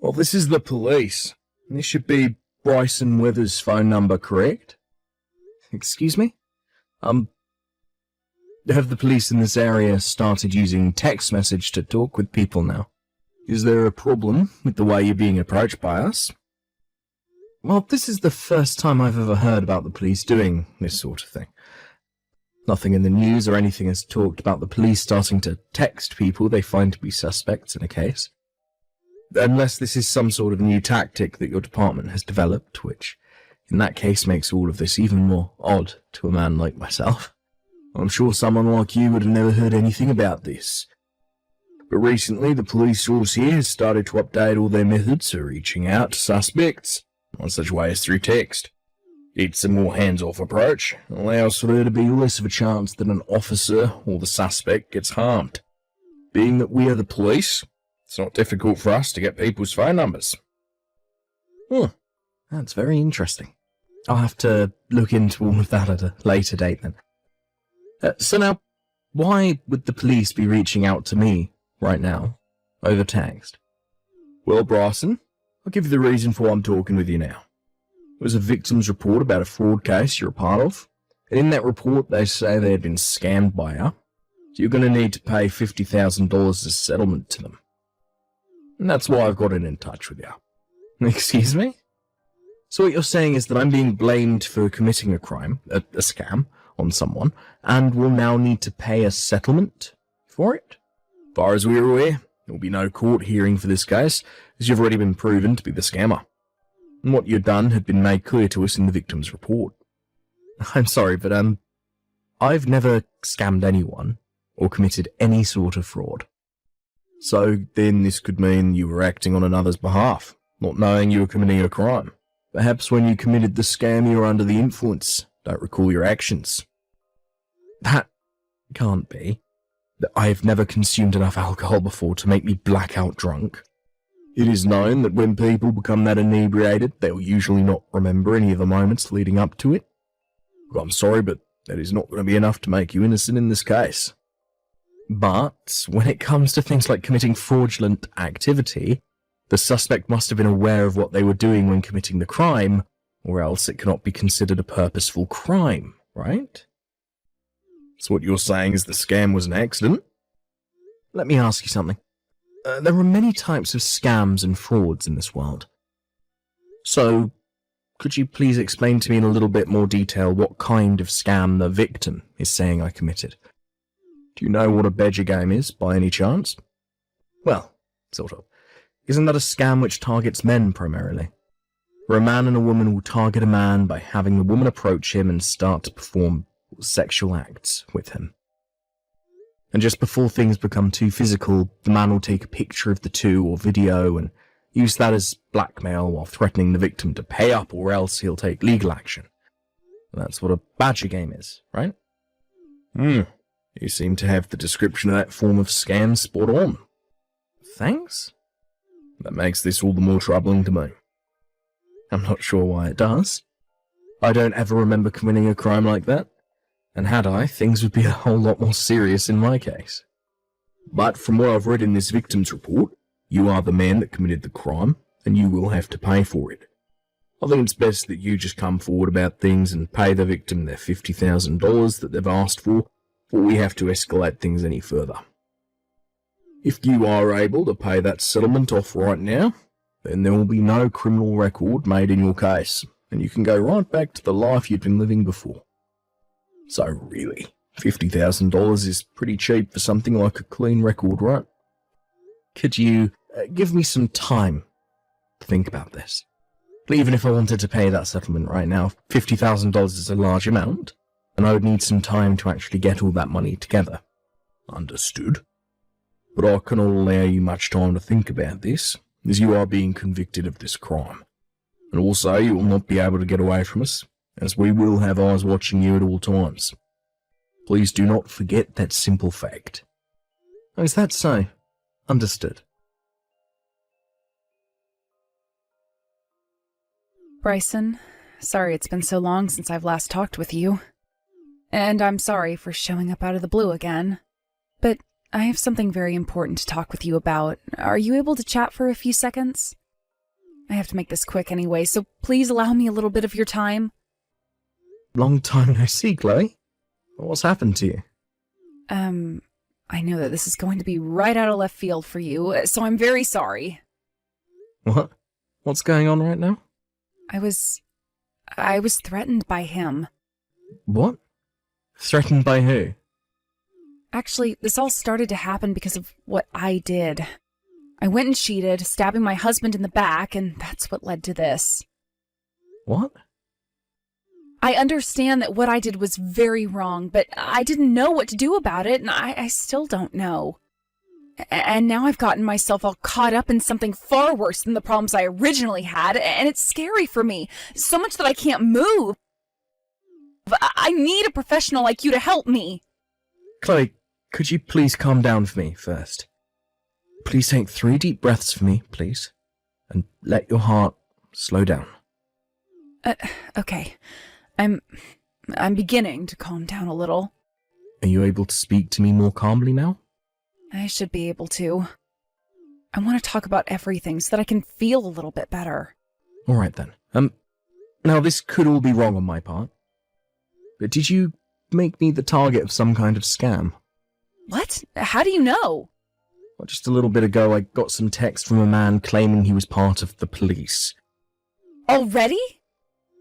Well, this is the police. This should be Bryson Withers' phone number, correct? Excuse me? Have the police in this area started using text message to talk with people now? Is there a problem with the way you're being approached by us? Well, this is the first time I've ever heard about the police doing this sort of thing. Nothing in the news or anything has talked about the police starting to text people they find to be suspects in a case. Unless this is some sort of new tactic that your department has developed, which in that case makes all of this even more odd to a man like myself. I'm sure someone like you would have never heard anything about this. But recently the police force here has started to update all their methods for reaching out to suspects. One such way is through text. It's a more hands-off approach, allows for there to be less of a chance that an officer or the suspect gets harmed. Being that we are the police, it's not difficult for us to get people's phone numbers. That's very interesting. I'll have to look into all of that at a later date then. So now, why would the police be reaching out to me right now, over text? Well, Bryson, I'll give you the reason for why I'm talking with you now. It was a victim's report about a fraud case you're a part of, and in that report they say they had been scammed by you, so you're going to need to pay $50,000 as a settlement to them. And that's why I've gotten in touch with you. Excuse me? So what you're saying is that I'm being blamed for committing a crime, a scam, on someone, and will now need to pay a settlement for it? As far as we're aware, there will be no court hearing for this case, as you've already been proven to be the scammer. And what you've done had been made clear to us in the victim's report. I'm sorry, but I've never scammed anyone, or committed any sort of fraud. So then this could mean you were acting on another's behalf, not knowing you were committing a crime. Perhaps when you committed the scam you were under the influence, don't recall your actions. That can't be. I've never consumed enough alcohol before to make me blackout drunk. It is known that when people become that inebriated, they will usually not remember any of the moments leading up to it. Look, I'm sorry, but that is not going to be enough to make you innocent in this case. But when it comes to things like committing fraudulent activity, the suspect must have been aware of what they were doing when committing the crime, or else it cannot be considered a purposeful crime, right? So what you're saying is the scam was an accident? Let me ask you something. There are many types of scams and frauds in this world. So, could you please explain to me in a little bit more detail what kind of scam the victim is saying I committed? Do you know what a badger game is, by any chance? Well, sort of. Isn't that a scam which targets men primarily? Where a man and a woman will target a man by having the woman approach him and start to perform sexual acts with him. And just before things become too physical, the man will take a picture of the two or video and use that as blackmail while threatening the victim to pay up or else he'll take legal action. That's what a badger game is, right? You seem to have the description of that form of scam spot on. Thanks. That makes this all the more troubling to me. I'm not sure why it does. I don't ever remember committing a crime like that, and had I, things would be a whole lot more serious in my case. But from what I've read in this victim's report, you are the man that committed the crime, and you will have to pay for it. I think it's best that you just come forward about things and pay the victim their $50,000 that they've asked for, before we have to escalate things any further. If you are able to pay that settlement off right now, then there will be no criminal record made in your case, and you can go right back to the life you'd been living before. So really, $50,000 is pretty cheap for something like a clean record, right? Could you give me some time to think about this? Even if I wanted to pay that settlement right now, $50,000 is a large amount, and I would need some time to actually get all that money together. Understood. But I cannot allow you much time to think about this, as you are being convicted of this crime. And also, you will not be able to get away from us, as we will have eyes watching you at all times. Please do not forget that simple fact. Oh, is that so? Understood. Bryson, sorry it's been so long since I've last talked with you. And I'm sorry for showing up out of the blue again. But I have something very important to talk with you about. Are you able to chat for a few seconds? I have to make this quick anyway, so please allow me a little bit of your time. Long time no see, Chloe. What's happened to you? I know that this is going to be right out of left field for you, so I'm very sorry. What? What's going on right now? I was threatened by him. What? Threatened by who? Actually, this all started to happen because of what I did. I went and cheated, stabbing my husband in the back, and that's what led to this. What? I understand that what I did was very wrong, but I didn't know what to do about it, and I still don't know. And now I've gotten myself all caught up in something far worse than the problems I originally had, and it's scary for me, so much that I can't move. I need a professional like you to help me. Chloe, could you please calm down for me first? Please take 3 deep breaths for me, please, and let your heart slow down. Okay. I'm beginning to calm down a little. Are you able to speak to me more calmly now? I should be able to. I want to talk about everything so that I can feel a little bit better. All right then. Now this could all be wrong on my part, but did you make me the target of some kind of scam? What? How do you know? Well, just a little bit ago, I got some text from a man claiming he was part of the police. Already?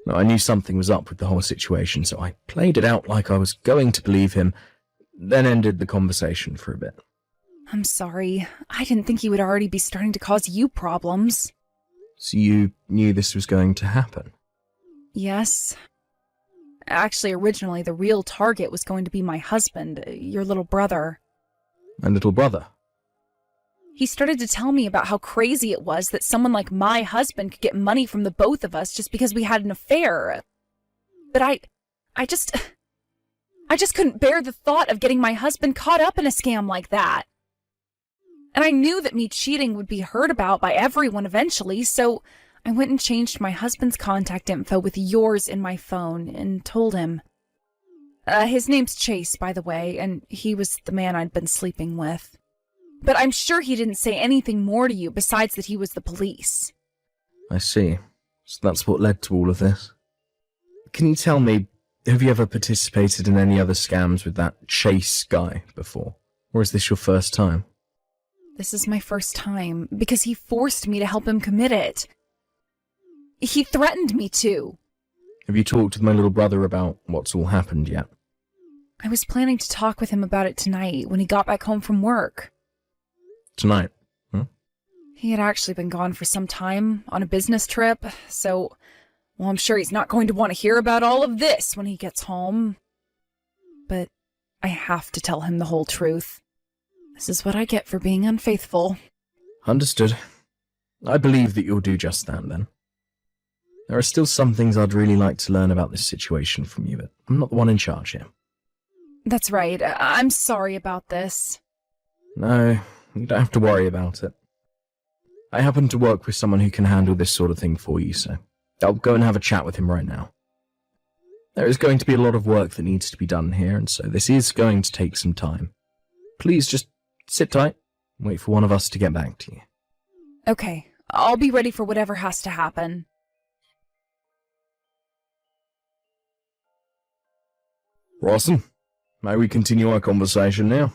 No, I knew something was up with the whole situation, so I played it out like I was going to believe him, then ended the conversation for a bit. I'm sorry. I didn't think he would already be starting to cause you problems. So you knew this was going to happen? Yes. Actually, originally, the real target was going to be my husband, your little brother. My little brother? He started to tell me about how crazy it was that someone like my husband could get money from the both of us just because we had an affair. But I just couldn't bear the thought of getting my husband caught up in a scam like that. And I knew that me cheating would be heard about by everyone eventually, so I went and changed my husband's contact info with yours in my phone and told him. His name's Chase, by the way, and he was the man I'd been sleeping with. But I'm sure he didn't say anything more to you besides that he was the police. I see. So that's what led to all of this. Can you tell me, have you ever participated in any other scams with that Chase guy before? Or is this your first time? This is my first time, because he forced me to help him commit it. He threatened me to. Have you talked with my little brother about what's all happened yet? I was planning to talk with him about it tonight when he got back home from work. Tonight? He had actually been gone for some time on a business trip, so, well, I'm sure he's not going to want to hear about all of this when he gets home. But I have to tell him the whole truth. This is what I get for being unfaithful. Understood. I believe that you'll do just that, then. There are still some things I'd really like to learn about this situation from you, but I'm not the one in charge here. That's right. I'm sorry about this. No, you don't have to worry about it. I happen to work with someone who can handle this sort of thing for you, so I'll go and have a chat with him right now. There is going to be a lot of work that needs to be done here, and so this is going to take some time. Please just sit tight and wait for one of us to get back to you. Okay, I'll be ready for whatever has to happen. Rawson, may we continue our conversation now?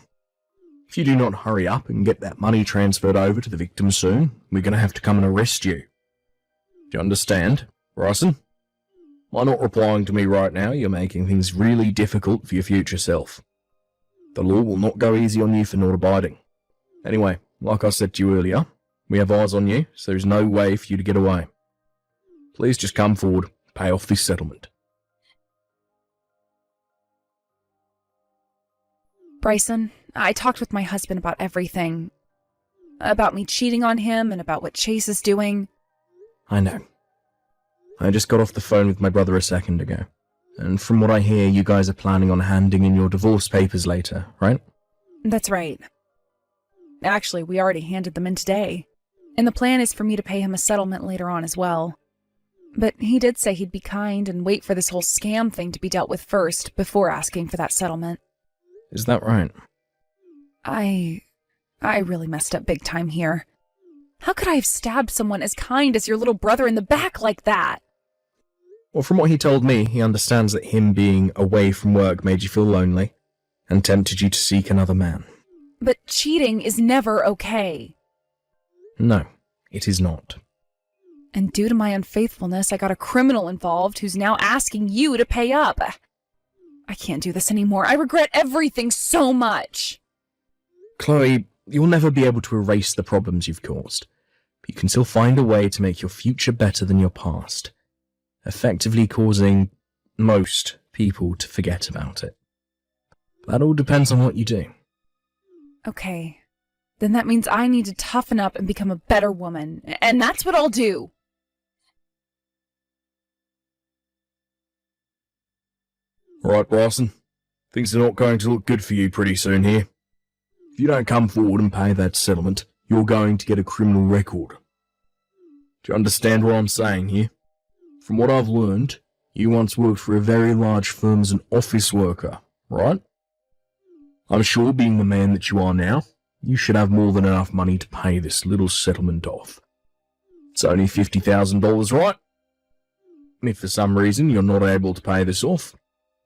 If you do not hurry up and get that money transferred over to the victim soon, we're going to have to come and arrest you. Do you understand, Rawson? By not replying to me right now, you're making things really difficult for your future self. The law will not go easy on you for not abiding. Anyway, like I said to you earlier, we have eyes on you, so there's no way for you to get away. Please just come forward, pay off this settlement. Bryson, I talked with my husband about everything. About me cheating on him and about what Chase is doing. I know. I just got off the phone with my brother a second ago. And from what I hear, you guys are planning on handing in your divorce papers later, right? That's right. Actually, we already handed them in today. And the plan is for me to pay him a settlement later on as well. But he did say he'd be kind and wait for this whole scam thing to be dealt with first before asking for that settlement. Is that right? I really messed up big time here. How could I have stabbed someone as kind as your little brother in the back like that? Well, from what he told me, he understands that him being away from work made you feel lonely and tempted you to seek another man. But cheating is never okay. No, it is not. And due to my unfaithfulness, I got a criminal involved who's now asking you to pay up. I can't do this anymore. I regret everything so much. Chloe, you'll never be able to erase the problems you've caused, but you can still find a way to make your future better than your past, effectively causing most people to forget about it. That all depends on what you do. Okay, then that means I need to toughen up and become a better woman, and that's what I'll do. All right, Bryson. Things are not going to look good for you pretty soon here. If you don't come forward and pay that settlement, you're going to get a criminal record. Do you understand what I'm saying here? From what I've learned, you once worked for a very large firm as an office worker, right? I'm sure, being the man that you are now, you should have more than enough money to pay this little settlement off. It's only $50,000, right? And if for some reason you're not able to pay this off,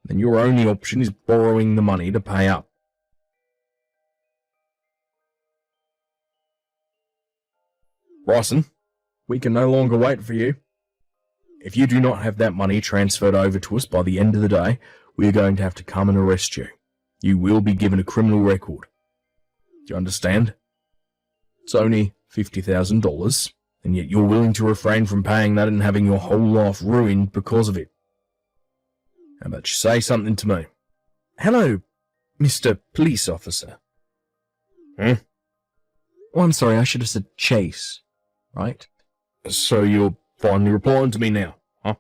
then your only option is borrowing the money to pay up. Bryson, we can no longer wait for you. If you do not have that money transferred over to us by the end of the day, we are going to have to come and arrest you. You will be given a criminal record. Do you understand? It's only $50,000, and yet you're willing to refrain from paying that and having your whole life ruined because of it. How about you say something to me? Hello, Mr. Police Officer. Oh, I'm sorry, I should have said Chase, right? So you're finally replying to me now, huh?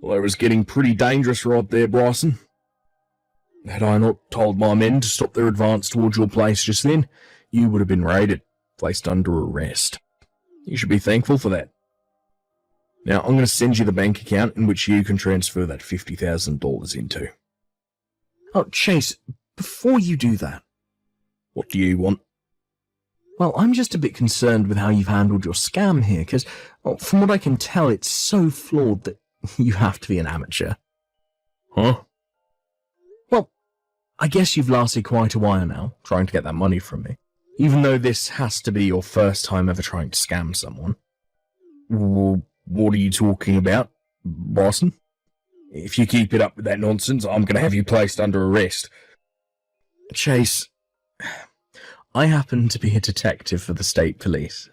Well, it was getting pretty dangerous right there, Bryson. Had I not told my men to stop their advance towards your place just then, you would have been raided, placed under arrest. You should be thankful for that. Now, I'm going to send you the bank account in which you can transfer that $50,000 into. Oh, Chase, before you do that... What do you want? Well, I'm just a bit concerned with how you've handled your scam here, because, well, from what I can tell, it's so flawed that you have to be an amateur. Huh? Well, I guess you've lasted quite a while now, trying to get that money from me, even though this has to be your first time ever trying to scam someone. Well, what are you talking about, Bryson? If you keep it up with that nonsense, I'm going to have you placed under arrest. Chase, I happen to be a detective for the state police.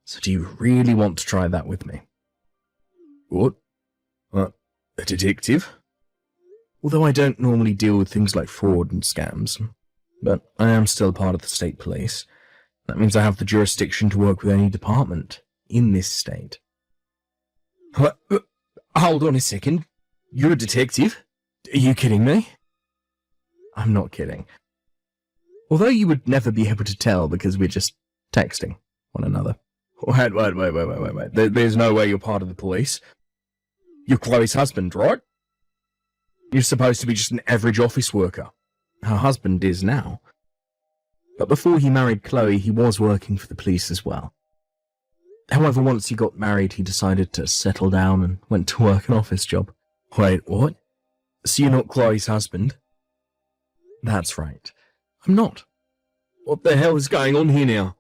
So do you really want to try that with me? What? A detective? Although I don't normally deal with things like fraud and scams, but I am still part of the state police. That means I have the jurisdiction to work with any department in this state. Hold on a second. You're a detective? Are you kidding me? I'm not kidding. Although you would never be able to tell because we're just texting one another. Wait. There's no way you're part of the police. You're Chloe's husband, right? You're supposed to be just an average office worker. Her husband is now. But before he married Chloe, he was working for the police as well. However, once he got married, he decided to settle down and went to work an office job. Wait, what? So you're not Chloe's husband? That's right. I'm not. What the hell is going on here now?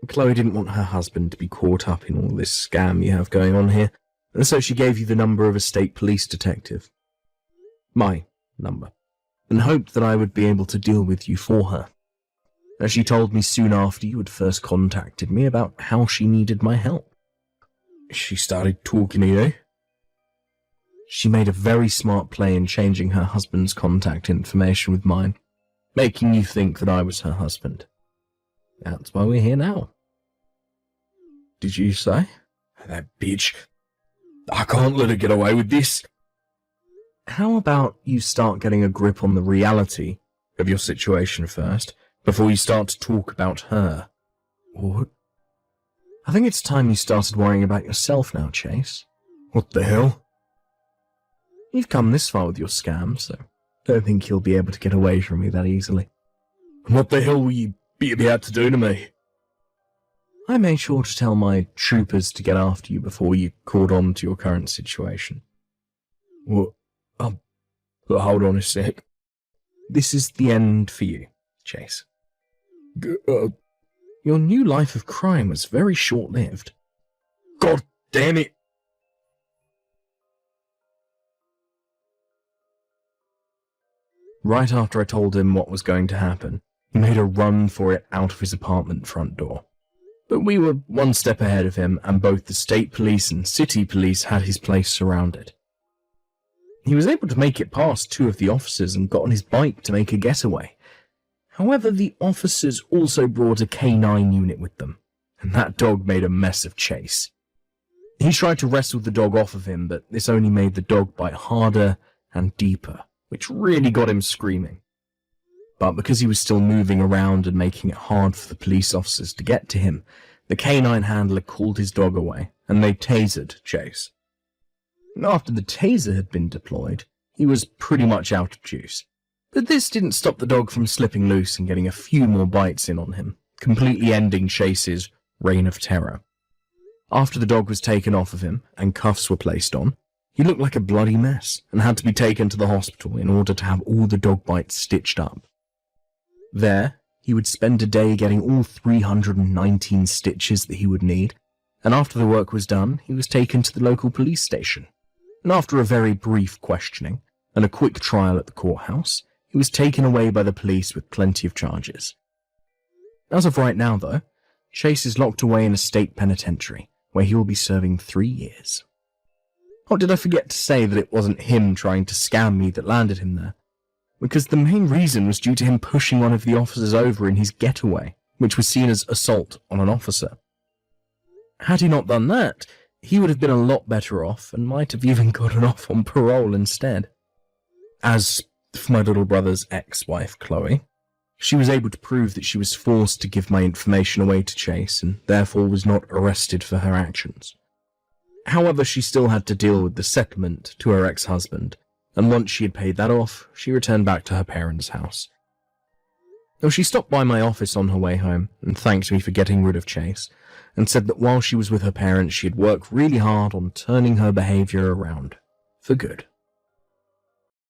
Chloe didn't want her husband to be caught up in all this scam you have going on here, and so she gave you the number of a state police detective. My number. And hoped that I would be able to deal with you for her. As she told me soon after you had first contacted me about how she needed my help. She started talking to you. She made a very smart play in changing her husband's contact information with mine, making you think that I was her husband. That's why we're here now. Did you say? That bitch. I can't let her get away with this. How about you start getting a grip on the reality of your situation first, before you start to talk about her? What? I think it's time you started worrying about yourself now, Chase. What the hell? You've come this far with your scam, so don't think you'll be able to get away from me that easily. What the hell will you be about to do to me? I made sure to tell my troopers to get after you before you caught on to your current situation. Well, but hold on a sec. This is the end for you, Chase. Your new life of crime was very short-lived. God damn it! Right after I told him what was going to happen, he made a run for it out of his apartment front door. But we were one step ahead of him, and both the state police and city police had his place surrounded. He was able to make it past 2 of the officers and got on his bike to make a getaway. However, the officers also brought a K9 unit with them, and that dog made a mess of Chase. He tried to wrestle the dog off of him, but this only made the dog bite harder and deeper, which really got him screaming. But because he was still moving around and making it hard for the police officers to get to him, the K9 handler called his dog away, and they tasered Chase. After the taser had been deployed, he was pretty much out of juice. But this didn't stop the dog from slipping loose and getting a few more bites in on him, completely ending Chase's reign of terror. After the dog was taken off of him and cuffs were placed on, he looked like a bloody mess and had to be taken to the hospital in order to have all the dog bites stitched up. There, he would spend a day getting all 319 stitches that he would need, and after the work was done, he was taken to the local police station. And after a very brief questioning and a quick trial at the courthouse, he was taken away by the police with plenty of charges. As of right now, though, Chase is locked away in a state penitentiary, where he will be serving 3 years. Oh, did I forget to say that it wasn't him trying to scam me that landed him there? Because the main reason was due to him pushing one of the officers over in his getaway, which was seen as assault on an officer. Had he not done that, he would have been a lot better off and might have even gotten off on parole instead. As for my little brother's ex-wife, Chloe, she was able to prove that she was forced to give my information away to Chase and therefore was not arrested for her actions. However, she still had to deal with the settlement to her ex-husband, and once she had paid that off, she returned back to her parents' house. Though she stopped by my office on her way home and thanked me for getting rid of Chase, and said that while she was with her parents, she had worked really hard on turning her behaviour around, for good.